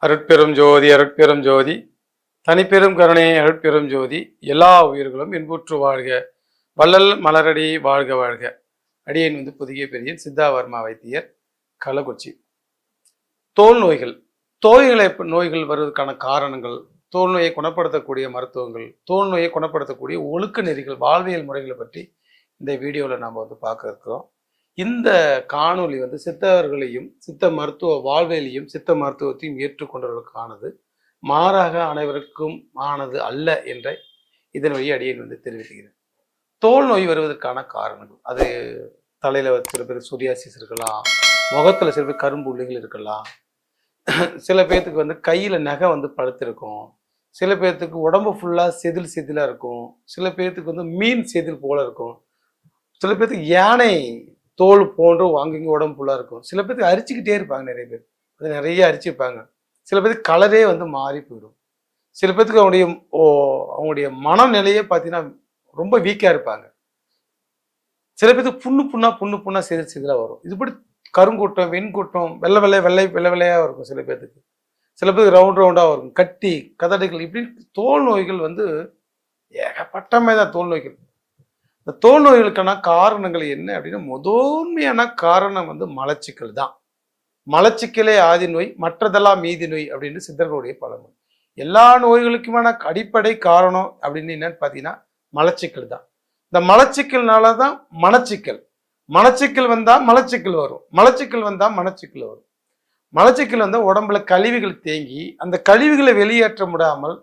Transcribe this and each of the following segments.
அருட்பெரும் ஜோதி அருட்பெரும் ஜோதி தனிப்பெரும் கருணை அருட்பெரும் ஜோதி எல்லா உயிர்களும் இன்புற்று வாழ்க வள்ளல் மலரடி வாழ்க வாழ்க. அடியேன் புதிய பெரியன் சித்தாவர்மா வைத்தியர், கள்ளக்குறிச்சி. தோல் நோய்கள், நோய்கள் வருவதற்கான காரணங்கள், தோல் நோயை குணப்படுத்தக்கூடிய மருத்துவங்கள், தோல் நோயை குணப்படுத்தக்கூடிய ஒழுக்க நெறிகள், வாழ்வியல் முறைகளை பற்றி இந்த வீடியோவில் நாம் பார்க்க இருக்கிறோம். இந்த காணொலி சித்தர்களையும் சித்த மருத்துவ வாழ்வியலையும் சித்த மருத்துவத்தையும் ஏற்றுக்கொண்டவர்களுக்கானது, மாறாக அனைவருக்கும் ஆனது அல்ல என்ற இதன் வழி அடியேன் தெரிவிக்கிறேன். தோல் நோய் வருவதற்கான காரணங்கள், அது தலையில சில பேர் சொரியாசிஸ் இருக்கலாம், முகத்துல சில பேர் கரும்புள்ளிகள் இருக்கலாம், சில பேர்த்துக்கு கையில நகை பழுத்திருக்கும், சில பேர்த்துக்கு உடம்பு ஃபுல்லா செதிலா இருக்கும், சில பேர்த்துக்கு மீன் செதில் போல இருக்கும், சில பேர்த்துக்கு யானை தோல் போன்று வாங்கிங்க உடம்பு ஃபுல்லாக இருக்கும், சில பேருக்கு அரிச்சுக்கிட்டே இருப்பாங்க, நிறைய பேர் அது நிறைய அரிச்சுப்பாங்க, சில பேருக்கு கலரே மாறி போயிடும், சில பேர்த்துக்கு அவங்களுடைய மனநிலையே பார்த்தீங்கன்னா ரொம்ப வீக்காக இருப்பாங்க, சில பேருக்கு புண்ணு புண்ணா செதிலாக வரும். இதுபடி கருங்கூட்டம் வெண்கூட்டம் வெள்ளையாக இருக்கும் சில பேர்த்துக்கு, சில பேருக்கு ரவுண்டாக இருக்கும், கட்டி கதடைகள், இப்படி தோல் நோய்கள் ஏகப்பட்டமே தான் தோல் நோய்கள். இந்த தோல் நோய்களுக்கான காரணங்கள் என்ன அப்படின்னா, முதன்மையான காரணம் மலச்சிக்கல் தான். மலச்சிக்கலே ஆதி நோய், மற்றதெல்லாம் மீதி நோய் அப்படின்னு சித்தர்களுடைய பழமொழி. எல்லா நோய்களுக்குமான அடிப்படை காரணம் அப்படின்னு என்னன்னு பார்த்தீங்கன்னா மலச்சிக்கல் தான். இந்த மலச்சிக்கல்னால தான் மனச்சிக்கல், மனச்சிக்கல் வந்தால் மலச்சிக்கல் வரும், மலச்சிக்கல் வந்தால் மனச்சிக்கல் வரும். மலச்சிக்கல் உடம்புல கழிவுகள் தேங்கி அந்த கழிவுகளை வெளியேற்ற முடியாமல்,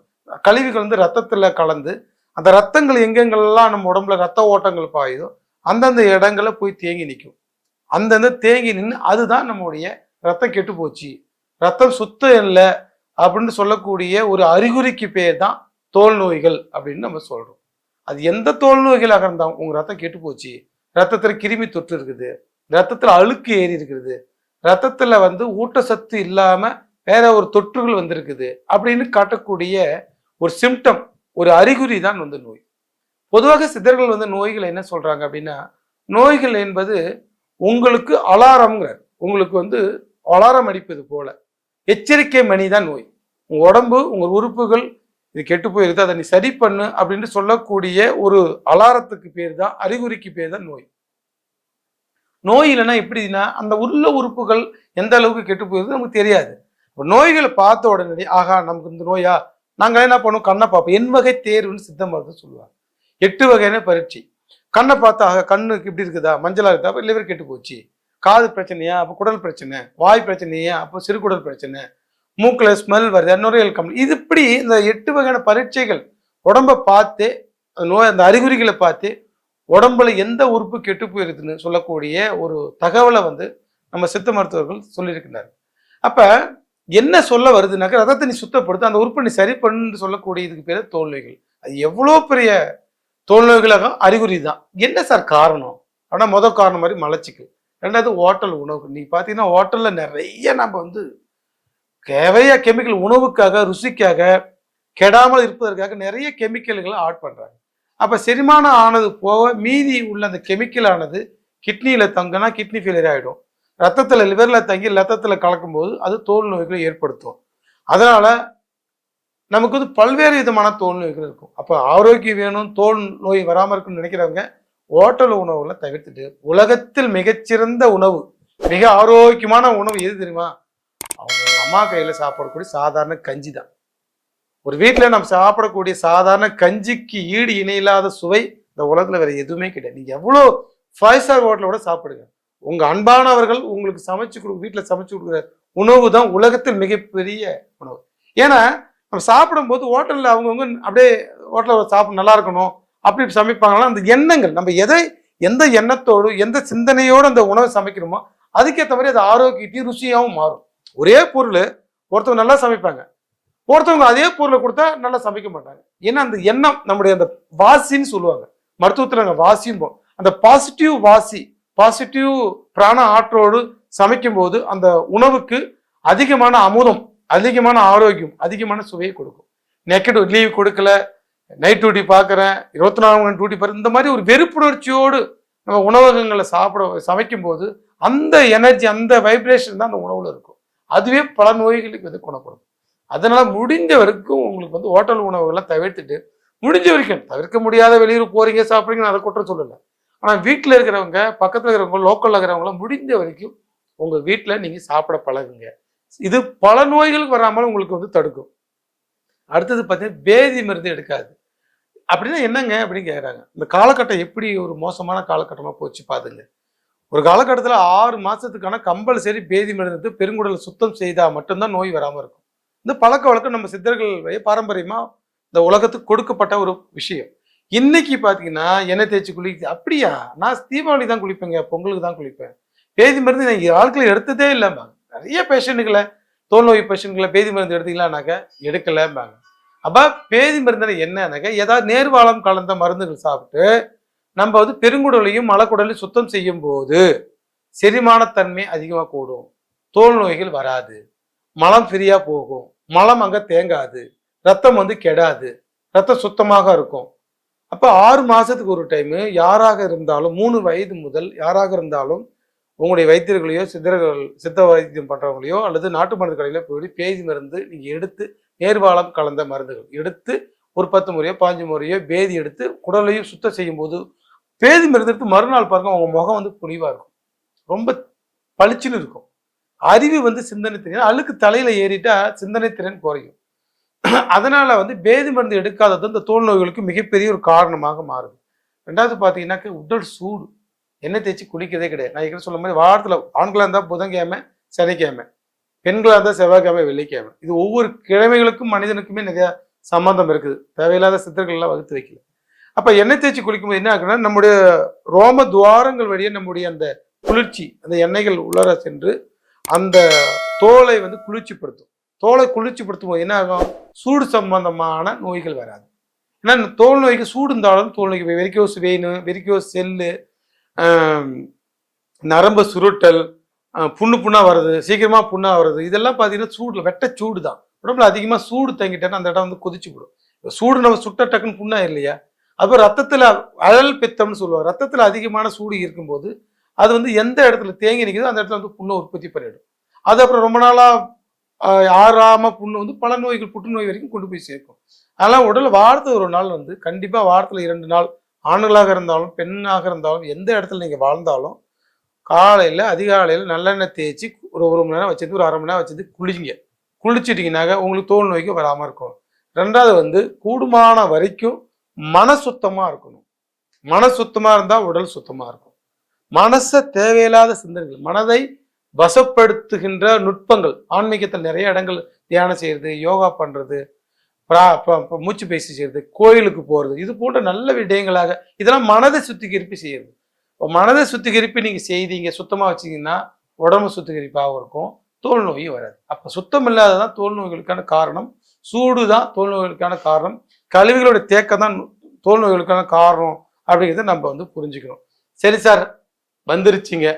கழிவுகள் ரத்தத்தில் கலந்து அந்த ரத்தங்கள் எங்கெங்கெல்லாம் நம்ம உடம்புல ரத்த ஓட்டங்கள் பாயுதோ அந்தந்த இடங்களை போய் தேங்கி நிற்கும். அந்தந்த தேங்கி நின்று அதுதான் நம்முடைய ரத்தம் கெட்டு போச்சு, ரத்தம் சுத்தம் இல்லை அப்படின்னு சொல்லக்கூடிய ஒரு அறிகுறிக்கு பேர் தான் தோல் நோய்கள் அப்படின்னு நம்ம சொல்றோம். அது எந்த தோல் நோய்களாக இருந்தாலும், உங்க ரத்தம் கெட்டு போச்சு, ரத்தத்துல கிருமி தொற்று இருக்குது, ரத்தத்துல அழுக்கு ஏறி இருக்குது, ரத்தத்துல ஊட்டச்சத்து இல்லாம வேற ஒரு தொற்றுகள் வந்திருக்குது அப்படின்னு காட்டக்கூடிய ஒரு சிம்டம், ஒரு அறிகுறி தான் நோய். பொதுவாக சித்தர்கள் நோய்கள் என்ன சொல்றாங்க அப்படின்னா, நோய்கள் என்பது உங்களுக்கு அலாரம்ங்கிறார், உங்களுக்கு அலாரம் அடிப்பது போல எச்சரிக்கை மணி தான் நோய். உங்க உடம்பு, உங்க உறுப்புகள் இது கெட்டு போயிருக்கு, அதை நீ சரி பண்ணு அப்படின்னு சொல்லக்கூடிய ஒரு அலாரத்துக்கு பேர் தான், அறிகுறிக்கு பேர் தான் நோய். நோய் இல்லைன்னா எப்படின்னா, அந்த உள்ள உறுப்புகள் எந்த அளவுக்கு கெட்டு போயிருக்கு நமக்கு தெரியாது. நோய்களை பார்த்த உடனே ஆகா நமக்கு இந்த நோயா, நாங்கள் என்ன பண்ணுவோம், கண்ணை பார்ப்போம். என் வகை தேர்வுன்னு சித்த மருத்துவம் சொல்லுவாங்க. 8 வகையான பரீட்சை. கண்ணை பார்த்தா கண்ணுக்கு இப்படி இருக்குதா, மஞ்சளா இருக்குதா, அப்போ லிவர் கெட்டு போச்சு, காது பிரச்சனையா, அப்போ குடல் பிரச்சனை, வாய் பிரச்சனையா, அப்போ சிறுகுடல் பிரச்சனை, மூக்கில் ஸ்மெல் வருது, நுரையீரல் கம்பி, இது இப்படி இந்த 8 வகையான பரீட்சைகள் உடம்பை பார்த்து நோய் அந்த அறிகுறிகளை பார்த்து உடம்புல எந்த உறுப்பு கெட்டு போயிருக்குன்னு சொல்லக்கூடிய ஒரு தகவலை நம்ம சித்த மருத்துவர்கள் சொல்லியிருக்கிறார். அப்ப என்ன சொல்ல வருதுனாக்க, ரத்தத்தை நீ சுத்தப்படுத்த, அந்த உறுப்பை நீ சரி பண்ணு சொல்லக்கூடிய இதுக்கு பேர் தோல் நோய்கள். அது எவ்வளோ பெரிய தோல் நோய்களாக அறிகுறி தான். என்ன சார் காரணம் அப்படின்னா, முதல் காரணம் மாதிரி மலச்சிக்கல், ரெண்டாவது ஹோட்டல் உணவு. நீ பார்த்தீங்கன்னா ஹோட்டல்ல நிறைய நம்ம நிறைய கெமிக்கல், உணவுக்காக ருசிக்காக கெடாமல் இருப்பதற்காக நிறைய கெமிக்கல்களை ஆட் பண்றாங்க. அப்ப செரிமானம் ஆனது போக மீதி உள்ள அந்த கெமிக்கல் ஆனது கிட்னியில தங்கினா கிட்னி ஃபெயிலியர் ஆகிடும், ரத்தத்தில் லிவர்ல தங்கி ரத்தத்தில் கலக்கும் போது அது தோல் நோய்களை ஏற்படுத்தும். அதனால நமக்கு பல்வேறு விதமான தோல் நோய்கள் இருக்கும். அப்போ ஆரோக்கியம் வேணும், தோல் நோய் வராமல் இருக்குன்னு நினைக்கிறவங்க ஹோட்டல் உணவுகளை தவிர்த்துட்டு, உலகத்தில் மிகச்சிறந்த உணவு, மிக ஆரோக்கியமான உணவு எது தெரியுமா, அவங்க அம்மா கையில் சாப்பிடக்கூடிய சாதாரண கஞ்சி தான். ஒரு வீட்டில் நம்ம சாப்பிடக்கூடிய சாதாரண கஞ்சிக்கு ஈடு இணையில்லாத சுவை இந்த உலகத்தில் வேற எதுவுமே கிடையாது. நீங்க எவ்வளோ 5 ஸ்டார் ஹோட்டலோட சாப்பிடுங்க, உங்க அன்பானவர்கள் உங்களுக்கு சமைச்சு வீட்டில் சமைச்சு கொடுக்குற உணவு தான் உலகத்தில் மிகப்பெரிய உணவு. ஏன்னா நம்ம சாப்பிடும்போது ஹோட்டலில் அவங்கவுங்க அப்படியே ஹோட்டலில் சாப்பிட நல்லா இருக்கணும் அப்படி சமைப்பாங்கன்னா, அந்த எண்ணங்கள் நம்ம எந்த எண்ணத்தோடு எந்த சிந்தனையோடு அந்த உணவை சமைக்கிறோமோ அதுக்கேற்ற மாதிரி அது ஆரோக்கியத்தையும் ருசியாகவும் மாறும். ஒரே பொருள் ஒருத்தவங்க நல்லா சமைப்பாங்க, ஒருத்தவங்க அதே பொருளை கொடுத்தா நல்லா சமைக்க மாட்டாங்க. ஏன்னா அந்த எண்ணம், நம்முடைய அந்த வாசின்னு சொல்லுவாங்க மருத்துவத்தில், நாங்கள் வாசியும் அந்த பாசிட்டிவ் வாசி, பாசிட்டிவ் பிராண ஆற்றோடு சமைக்கும் போது அந்த உணவுக்கு அதிகமான அமுதம், அதிகமான ஆரோக்கியம், அதிகமான சுவையை கொடுக்கும். நெகட்டிவ் லீவ் கொடுக்கல, நைட் டியூட்டி பார்க்குறேன், 24 மணி டியூட்டி பார்க்குறேன், இந்த மாதிரி ஒரு வெறுப்புணர்ச்சியோடு நம்ம உணவகங்களை சமைக்கும் போது அந்த எனர்ஜி, அந்த வைப்ரேஷன் தான் அந்த உணவுல இருக்கும். அதுவே பல நோய்களுக்கு வந்து குணப்படும். அதனால முடிஞ்ச வரைக்கும் உங்களுக்கு வந்து ஹோட்டல் உணவுகள்லாம் தவிர்த்துட்டு, முடிஞ்ச வரைக்கும் தவிர்க்க முடியாத வெளியூர் போறீங்க சாப்பிட்றீங்க, நான் அதை குற்றம் சொல்லலை. ஆனால் வீட்டில் இருக்கிறவங்க, பக்கத்தில் இருக்கிறவங்க, லோக்கலில் இருக்கிறவங்களாம் முடிஞ்ச வரைக்கும் உங்க வீட்டில் நீங்க சாப்பிட பழகுங்க. இது பல நோய்களுக்கு வராமல் உங்களுக்கு வந்து தடுக்கும். அடுத்தது பார்த்தீங்கன்னா பேதி மருந்து எடுக்காது. அப்படின்னா என்னங்க அப்படின்னு கேட்குறாங்க. இந்த காலகட்டம் எப்படி ஒரு மோசமான காலகட்டமாக போச்சு பாருங்க. ஒரு காலகட்டத்தில் 6 மாசத்துக்கான கம்பல்சரி பேதி மருந்து பெருங்குடலை சுத்தம் செய்தால் மட்டும்தான் நோய் வராமல் இருக்கும். இந்த பழக்க வழக்கம் நம்ம சித்தர்கள் பாரம்பரியமா இந்த உலகத்துக்கு கொடுக்கப்பட்ட ஒரு விஷயம். இன்னைக்கு பார்த்தீங்கன்னா எண்ணெய் தேய்ச்சி குளிக்க அப்படியா? நான் தீபாவளி தான் குளிப்பேங்க, பொங்கலுக்கு தான் குளிப்பேன். பேதி மருந்து நான் வாழ்க்கையில் எடுத்ததே இல்லைம்பாங்க. நிறைய பேஷண்ட்டுகளை, தோல் நோய் பேஷண்ட்களை பேதி மருந்து எடுத்தீங்களானாக்க எடுக்கலம்பாங்க. அப்ப பேதி மருந்து என்னன்னாக்க ஏதாவது நேர்வாளம் கலந்த மருந்துகள் சாப்பிட்டு நம்ம வந்து பெருங்குடலையும் மலக்குடலையும் சுத்தம் செய்யும் போது செரிமானத்தன்மை அதிகமாக கூடும், தோல் நோய்கள் வராது, மலம் ஃப்ரீயா போகும், மலம் அங்க தேங்காது, ரத்தம் வந்து கெடாது, ரத்தம் சுத்தமாக இருக்கும். அப்ப 6 மாசத்துக்கு ஒரு டைம் யாராக இருந்தாலும் 3 வயது முதல் யாராக இருந்தாலும் உங்களுடைய வைத்தியர்களையோ சித்த வைத்தியம் பண்றவங்களையோ அல்லது நாட்டு மருந்து கடையில போய் பேதி மருந்து நீங்க எடுத்து நேர்வாளம் கலந்த மருந்துகள் எடுத்து ஒரு 10 முறையோ 15 முறையோ பேதி எடுத்து குடலையும் சுத்தம் செய்யும் போது பேதி மருந்து எடுத்து மறுநாள் பாருங்க உங்க முகம் வந்து பொலிவா இருக்கும், ரொம்ப பளிச்சுன்னு இருக்கும். அறிவு வந்து சிந்தனை திறன், அழுக்கு தலையில ஏறிட்டா சிந்தனை திறன் குறையும். அதனால வந்து பேதி மருந்து எடுக்காதது இந்த தோல் நோய்களுக்கு மிகப்பெரிய ஒரு காரணமாக மாறுது. ரெண்டாவது பார்த்தீங்கன்னாக்க உடல் சூடு, எண்ணெய் தேய்ச்சி குளிக்கிறதே கிடையாது. நான் ஏற்கனவே சொல்ல மாதிரி வாரத்தில் ஆண்களாக இருந்தால் புதன்கிழமை சனிக்கிழமை, பெண்களாக இருந்தால் செவ்வாய்க்கிழமை வெள்ளிக்கிழமை, இது ஒவ்வொரு கிழமைகளுக்கும் மனிதனுக்குமே நிறைய சம்பந்தம் இருக்குது. தேவையில்லாத சித்தர்கள்லாம் வகுத்து வைக்கல. அப்ப எண்ணெய் தேய்ச்சி குளிக்கும்போது என்ன ஆகுன்னா நம்முடைய ரோம துவாரங்கள் வழியே நம்முடைய அந்த குளிர்ச்சி, அந்த எண்ணெய்கள் உலர சென்று அந்த தோலை வந்து குளிர்ச்சிப்படுத்தும். தோலை குளிர்ச்சிப்படுத்தும் போது என்ன ஆகும்? சூடு சம்பந்தமான நோய்கள் வராது. ஏன்னா தோல் நோய்க்கு சூடு இருந்தாலும் தோல் நோய்க்கு வெரிகோஸ் வெயின், வெரிகோஸ் செல்லு, நரம்பு சுருட்டல், புண்ணா வர்றது, சீக்கிரமா புண்ணா வர்றது, இதெல்லாம் பார்த்தீங்கன்னா சூடுல வெட்ட சூடு தான். உடம்புல அதிகமாக சூடு தங்கிட்டேன்னா அந்த இடம் வந்து கொதிச்சு போடும். சூடு நம்ம சுட்ட டக்குன்னு புண்ணா இல்லையா? அப்போ ரத்தத்தில் அழல் பித்தம்னு சொல்லுவாங்க. ரத்தத்தில் அதிகமான சூடு இருக்கும்போது அது வந்து எந்த இடத்துல தேங்கி நிற்குதோ அந்த இடத்துல வந்து புண்ணை உற்பத்தி பண்ணிடும். அது அப்புறம் ரொம்ப நாளாக ஆறாம புண்ணு வந்து பல நோய்கள், புற்றுநோய் வரைக்கும் கொண்டு போய் சேர்க்கும். அதனால் உடல் வாரத்தில் ஒரு நாள் வந்து கண்டிப்பாக வாரத்தில் 2 நாள், ஆண்களாக இருந்தாலும் பெண்ணாக இருந்தாலும் எந்த இடத்துல நீங்கள் வாழ்ந்தாலும் காலையில் அதிகாலையில் நல்லெண்ணெய் தேய்ச்சி ஒரு மணி நேரம் வச்சிருந்து ஒரு 1/2 மணி நேரம் வச்சிருந்து குளிங்க. குளிச்சிட்டிங்கனாக்க உங்களுக்கு தோல் நோய்க்கு வராமல் இருக்கும். ரெண்டாவது வந்து கூடுமான வரைக்கும் மன சுத்தமாக இருக்கணும். மன சுத்தமாக இருந்தால் உடல் சுத்தமாக இருக்கும். மனசை தேவையில்லாத சிந்தனைகள், மனதை வசப்படுத்துகின்ற நுட்பங்கள், ஆன்மீகத்தில் நிறைய இடங்கள் தியானம் செய்யறது, யோகா பண்றது, மூச்சு பயிற்சி செய்யறது, கோயிலுக்கு போறது, இது போன்ற நல்ல விடயங்களாக இதெல்லாம் மனதை சுத்திகரிப்பு செய்யறது. மனதை சுத்திகரிப்பு நீங்க செய்தீங்க, சுத்தமா வச்சீங்கன்னா உடம்பு சுத்திகரிப்பாகவும் இருக்கும், தோல் நோயும் வராது. அப்ப சுத்தம் இல்லாததான் தோல் நோய்களுக்கான காரணம். சூடு தான் தோல் நோய்களுக்கான காரணம். கழிவுகளோட தேக்கம் தான் தோல் நோய்களுக்கான காரணம் அப்படிங்கிறத நம்ம வந்து புரிஞ்சுக்கணும். சரி சார், வந்துருச்சுங்க,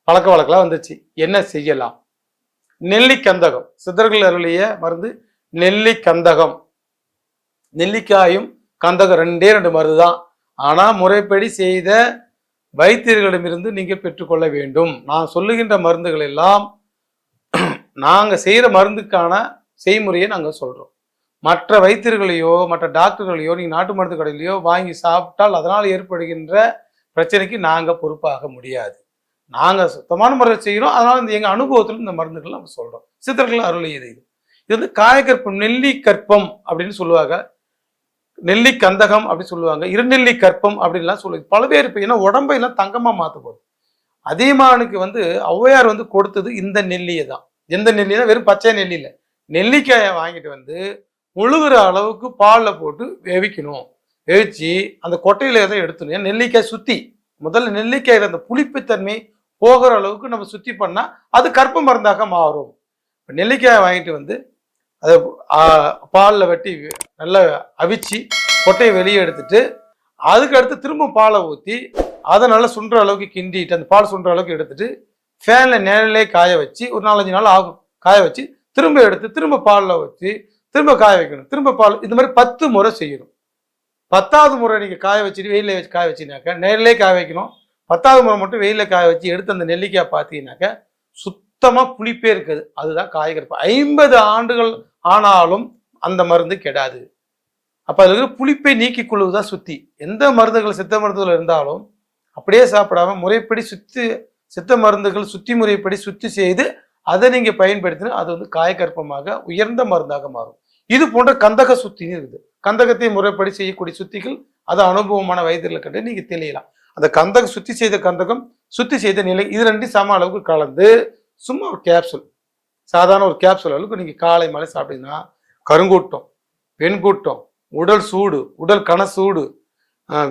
பழக்க வழக்கெல்லாம் வந்துருச்சு, என்ன செய்யலாம்? நெல்லிக்கந்தகம், சித்தர்கள் அருளிய மருந்து நெல்லிக்கந்தகம். நெல்லிக்காயும் கந்தகம் 2 மருந்து தான். ஆனா முறைப்படி செய்த வைத்தியர்களிடமிருந்து நீங்க பெற்றுக்கொள்ள வேண்டும். நான் சொல்லுகின்ற மருந்துகள் எல்லாம் நாங்க செய்யற மருந்துக்கான செய்முறையை நாங்க சொல்றோம். மற்ற வைத்தியர்களையோ மற்ற டாக்டர்களையோ நீங்க நாட்டு மருந்து கடையிலையோ வாங்கி சாப்பிட்டால் அதனால் ஏற்படுகின்ற பிரச்சனைக்கு நாங்க பொறுப்பாக முடியாது. நாங்க சுத்தமான முறையில் செய்யறோம். அதனால இந்த எங்க அனுபவத்தில் இந்த மருந்துகள் நம்ம சொல்றோம். சித்தர்கள் அருளியது இது. இது வந்து காயக்கற்பம், நெல்லி கற்பம் அப்படின்னு சொல்லுவாங்க, நெல்லி கந்தகம் அப்படின்னு சொல்லுவாங்க, இருநெல்லி கற்பம் அப்படின்லாம் சொல்லுவாங்க. பல்வேறு ஏன்னா உடம்பை எல்லாம் தங்கமா மாத்த போகுது. அதியமானுக்கு வந்து ஔவையார் வந்து கொடுத்தது இந்த நெல்லியை தான். எந்த நெல்லினா வெறும் பச்சை நெல்லி இல்லை, நெல்லிக்காயை வாங்கிட்டு வந்து முழுகிற அளவுக்கு பாலில் போட்டு வேவிக்கணும். வேவிச்சு அந்த கொட்டையில தான் எடுத்துணும். ஏன் நெல்லிக்காய் சுத்தி முதல்ல நெல்லிக்காயில அந்த புளிப்புத்தன்மை போகிற அளவுக்கு நம்ம சுத்தி பண்ணா அது கற்ப மருந்தாக மாறும். நெல்லிக்காயை வாங்கிட்டு வந்து அதை பாலில் வெட்டி நல்லா அவிச்சு கொட்டையை வெளியே எடுத்துட்டு அதுக்கு அடுத்து திரும்ப பாலை ஊற்றி அதை நல்லா சுண்டுற அளவுக்கு கிண்டிட்டு அந்த பால் சுண்டுற அளவுக்கு எடுத்துட்டு ஃபேனில் நிழலே காய வச்சு ஒரு 4-5 நாள் ஆகும். காய வச்சு திரும்ப எடுத்து திரும்ப பாலில் வச்சு திரும்ப காய வைக்கணும். திரும்ப பால், இந்த மாதிரி 10 முறை செய்யணும். 10வது முறை நீங்கள் காய வச்சுட்டு வெயிலில் வச்சு காய வச்சிங்கனாக்கா, நேரிலே காய வைக்கணும். 10வது முறை மட்டும் வெயிலில் காய வச்சு எடுத்து அந்த நெல்லிக்காய் பார்த்தீங்கன்னாக்கா சுத்தமா புளிப்பே இருக்குது. அதுதான் காயகற்பம். 50 ஆண்டுகள் ஆனாலும் அந்த மருந்து கெடாது. அப்ப அதுல இருக்கிற புளிப்பை நீக்கிக் கொள்வதுதான் சுத்தி. எந்த மருந்துகள் சித்த மருந்துகள் இருந்தாலும் அப்படியே சாப்பிடாம முறைப்படி சித்த மருந்துகள் சுத்தி முறைப்படி சுத்தி செய்து அதை நீங்க பயன்படுத்தினா அது வந்து காயகற்பமாக உயர்ந்த மருந்தாக மாறும். இது போன்ற கந்தக சுத்தின்னு இருக்குது. கந்தகத்தை முறைப்படி செய்யக்கூடிய சுத்திகள் அது அனுபவமான வயதில் கண்டு நீங்க தெளியலாம். அந்த கந்தகம் சுத்தி செய்த கந்தகம் சுத்தி செய்த நிலை இது ரெண்டும் சம அளவுக்கு கலந்து சும்மா ஒரு கேப்சூல், சாதாரண ஒரு கேப்சூல் அளவுக்கு நீங்க காலை மாலை சாப்பிட்டீங்கன்னா கருங்கூட்டம், வெண்கூட்டம், உடல் சூடு, உடல் கனசூடு,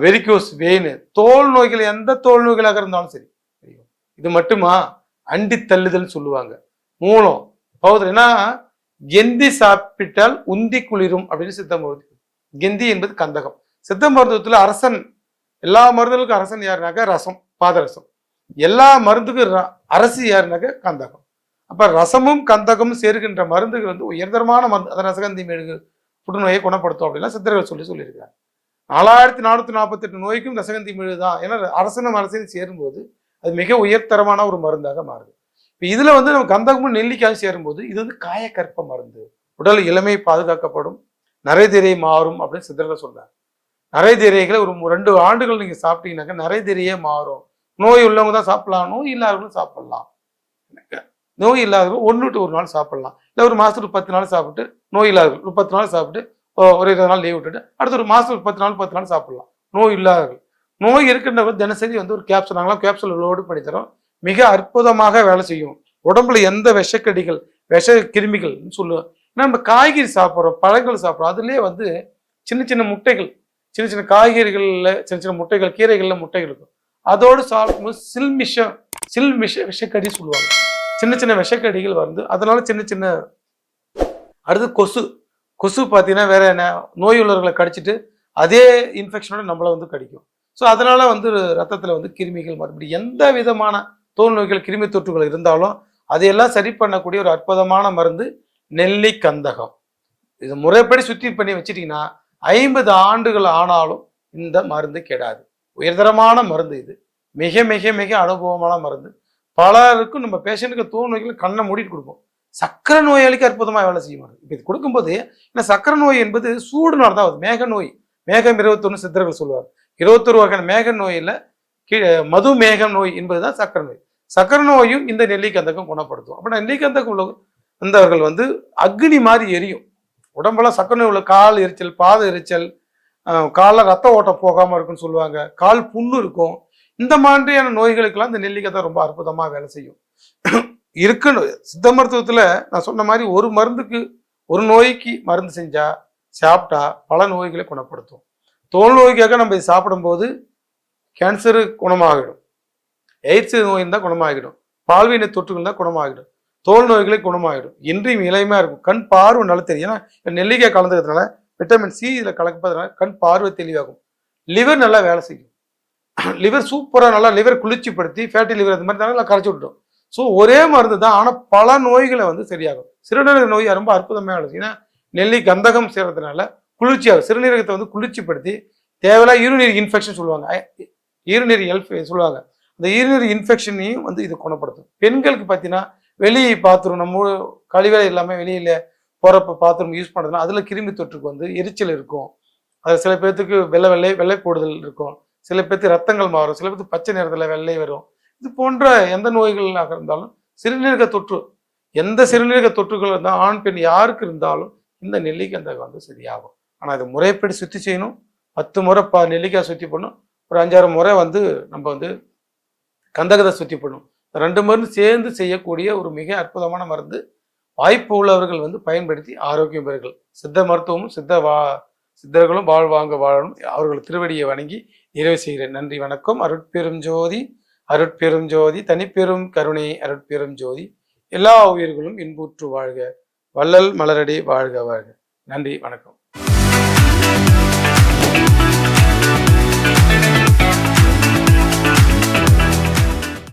வெரிகோஸ் வெயின், தோல் நோய்கள் எந்த தோல் நோய்களாக இருந்தாலும் சரி. இது மட்டுமா அண்டி தள்ளுதல் சொல்லுவாங்க. மூலம் பௌதர் ஏன்னா கெந்தி சாப்பிட்டால் உந்தி குளிரும் அப்படின்னு சித்த மருத்துவம். கெந்தி என்பது கந்தகம். சித்த மருத்துவத்துல அரசன், எல்லா மருந்துகளுக்கும் அரசன் யாருனாக்க ரசம், பாதரசம். எல்லா மருந்துக்கும் அரசி யாருனாக்க கந்தகம். அப்ப ரசமும் கந்தகமும் சேர்கின்ற மருந்துகள் வந்து உயர்தரமான மருந்து. அதை ரசகந்தி மெழுகு புற்றுநோயை குணப்படுத்தும் அப்படின்னா சித்தர்கள் சொல்லியிருக்காங்க. 4448 நோய்க்கும் ரசகந்தி மெழுகு தான். ஏன்னா அரசனும் அரசையும் சேரும்போது அது மிக உயர்தரமான ஒரு மருந்தாக மாறுது. இப்போ இதுல வந்து நம்ம கந்தகமும் நெல்லிக்காயும் சேரும்போது இது வந்து காயக்கற்ப மருந்து. உடல் இளமை பாதுகாக்கப்படும், நரைதிரை மாறும் அப்படின்னு சித்தர்கள் சொல்றாங்க. நரைதிரைகளை ஒரு 2 ஆண்டுகள் நீங்க சாப்பிட்டீங்கன்னாக்க நரைதிரையே மாறும். நோய் உள்ளவங்க தான் சாப்பிடலாம், நோய் இல்லாதவங்களும் சாப்பிடலாம். நோய் இல்லாதவங்க 1 to 1 நாள் சாப்பிடலாம். இல்லை ஒரு மாசத்துக்கு 10 நாள் சாப்பிட்டு, நோய் இல்லாதவர்கள் ஒரு 10 நாள் சாப்பிட்டு ஒரு 20 நாள் லீவ் விட்டுட்டு அடுத்த ஒரு மாசத்துக்கு 10 நாள் சாப்பிடலாம். நோய் இல்லாதவர்கள். நோய் இருக்கின்றவங்க தினசரி வந்து ஒரு கேப்சூல், நாங்களாம் கேப்சூல் லோடு பண்ணி தரோம். மிக அற்புதமாக வேலை செய்யும். உடம்புல எந்த விஷக்கடிகள், விஷ கிருமிகள் சொல்லுவோம். நம்ம காய்கறி சாப்பிட்றோம், பழங்கள் சாப்பிட்றோம், அதுலேயே வந்து சின்ன சின்ன முட்டைகள், சின்ன சின்ன காய்கறிகளில் சின்ன சின்ன முட்டைகள், கீரைகளில் முட்டைகள் இருக்கும். அதோடு சாப்பிடும்போது விஷக்கடி சொல்லுவாங்க. சின்ன சின்ன விஷக்கடிகள் வந்து அதனால சின்ன சின்ன அடுத்து கொசு பார்த்தீங்கன்னா வேற என்ன நோய் உள்ளவர்களை கடிச்சிட்டு அதே இன்ஃபெக்ஷனோட நம்மளை வந்து கடிக்கும். ஸோ அதனால வந்து ரத்தத்தில் வந்து கிருமிகள் மறுபடியும் எந்த விதமான தோல் நோய்கள் கிருமி தொற்றுகள் இருந்தாலும் அதையெல்லாம் சரி பண்ணக்கூடிய ஒரு அற்புதமான மருந்து நெல்லி கந்தகம். இது முறைப்படி சுத்தி பண்ணி வச்சிட்டீங்கன்னா 50 ஆண்டுகள் ஆனாலும் இந்த மருந்து கெடாது. உயர்தரமான மருந்து இது. மிக மிக மிக அனுபவமான மருந்து. பலருக்கும் நம்ம பேஷண்ட்டுக்கு தோல் நோய்கள் கண்ணை மூடிட்டு கொடுப்போம். சக்கரை நோயாளிக்கு அற்புதமாக வேலை செய்யும். இப்போ இது கொடுக்கும்போது ஏன்னா சக்கரை நோய் என்பது சூடுனால தான் வருது. மேக நோய், மேகம் 21 சித்தர்கள் சொல்லுவார். 21 வகையான மேக நோயில் மது மேகம் நோய் என்பதுதான் சக்கரை நோய். சக்கரை நோயும் இந்த நெல்லிக்கந்தகம் குணப்படுத்தும். அப்போ நெல்லிக்கந்தகம் உள்ள வந்தவர்கள் வந்து அக்னி மாதிரி எரியும். உடம்பெல்லாம் சக்கரை நோய் உள்ள கால் எரிச்சல், பாத எரிச்சல், காலில் ரத்த ஓட்டம் போகாமல் இருக்குன்னு சொல்லுவாங்க, கால் புண்ணு இருக்கும். இந்த மாதிரியான நோய்களுக்கெல்லாம் இந்த நெல்லிக்கந்தகம் ரொம்ப அற்புதமாக வேலை செய்யும். இருக்குன்னு சித்த மருத்துவத்தில் நான் சொன்ன மாதிரி ஒரு மருந்துக்கு ஒரு நோய்க்கு மருந்து செஞ்சா சாப்பிட்டா பல நோய்களை குணப்படுத்தும். தோல் நோய்க்காக நம்ம இது சாப்பிடும்போது கேன்சரு குணமாகிடும், எய்ட்ஸ் நோய் இருந்தால் குணமாகிடும், பால்வினை தொற்றுகள் தான் குணமாகிடும், தோல் நோய்களை குணமாகிடும். இன்றையும் இளமையாக இருக்கும். கண் பார்வை நல்லா தெரியும். ஏன்னா நெல்லிக்காய் கலந்துக்கிறதுனால விட்டமின் சி இதில் கலப்பதுனால கண் பார்வை தெளிவாகும். லிவர் நல்லா வேலை செய்யும். லிவர் சூப்பராக நல்லா லிவர் குளிர்ச்சிப்படுத்தி ஃபேட்டி லிவர் அந்த மாதிரி நல்லா கரைச்சி விட்டுடும். ஸோ ஒரே மருந்து தான், ஆனால் பல நோய்களை வந்து சரியாகும். சிறுநீரக நோய் ரொம்ப அற்புதமாக வேலை செய்யும். ஏன்னா நெல்லி கந்தகம் சேர்றதுனால குளிர்ச்சியாகும். சிறுநீரகத்தை வந்து குளிர்ச்சிப்படுத்தி தேவையில்லா யூரினரி இன்ஃபெக்ஷன் சொல்லுவாங்க, யூரினரி சொல்லுவாங்க. அந்த யூரினரி இன்ஃபெக்ஷனையும் வந்து இது குணப்படுத்தும். பெண்களுக்கு பார்த்தீங்கன்னா வெளி பாத்ரூம் நம்ம கழிவறை இல்லாமல் வெளியில் போகிறப்ப பாத்ரூம் யூஸ் பண்ணுறதுனா அதில் கிருமி தொற்றுக்கு வந்து எரிச்சல் இருக்கும். அது சில பேர்த்துக்கு வெள்ளை போடுதல் இருக்கும், சில பேர்த்துக்கு ரத்தங்கள் மாறும், சில பேர்த்துக்கு பச்சை நிறத்தில் வெள்ளை வரும். இது போன்ற எந்த நோய்களாக இருந்தாலும் சிறுநீரக தொற்று, எந்த சிறுநீரக தொற்றுகள் இருந்தால் ஆண் பெண் யாருக்கு இருந்தாலும் இந்த நெல்லிக்கந்தகம் வந்து சரியாகும். ஆனால் அதை முறைப்படி சுத்தி செய்யணும். 10 முறை நெல்லிக்காய் சுத்தி பண்ணணும். ஒரு 5-6 முறை வந்து நம்ம வந்து கந்தகத்தை சுத்தி பண்ணணும். 2 மருந்து சேர்ந்து செய்யக்கூடிய ஒரு மிக அற்புதமான மருந்து. வாய்ப்பு உள்ளவர்கள் வந்து பயன்படுத்தி ஆரோக்கியம் பெறுங்கள். சித்த மருத்துவமும் சித்தர்களும் வாழ்வாங்க வாழணும். அவர்கள் திருவடியை வணங்கி நிறைவு செய்கிறேன். நன்றி, வணக்கம். அருட்பெரும் ஜோதி, அருட்பெரும் ஜோதி, தனிப்பெரும் கருணை, அருட்பெரும் ஜோதி. எல்லா உயிர்களும் இன்புற்று வாழ்க. வள்ளல் மலரடி வாழ்க வாழ்க. நன்றி, வணக்கம்.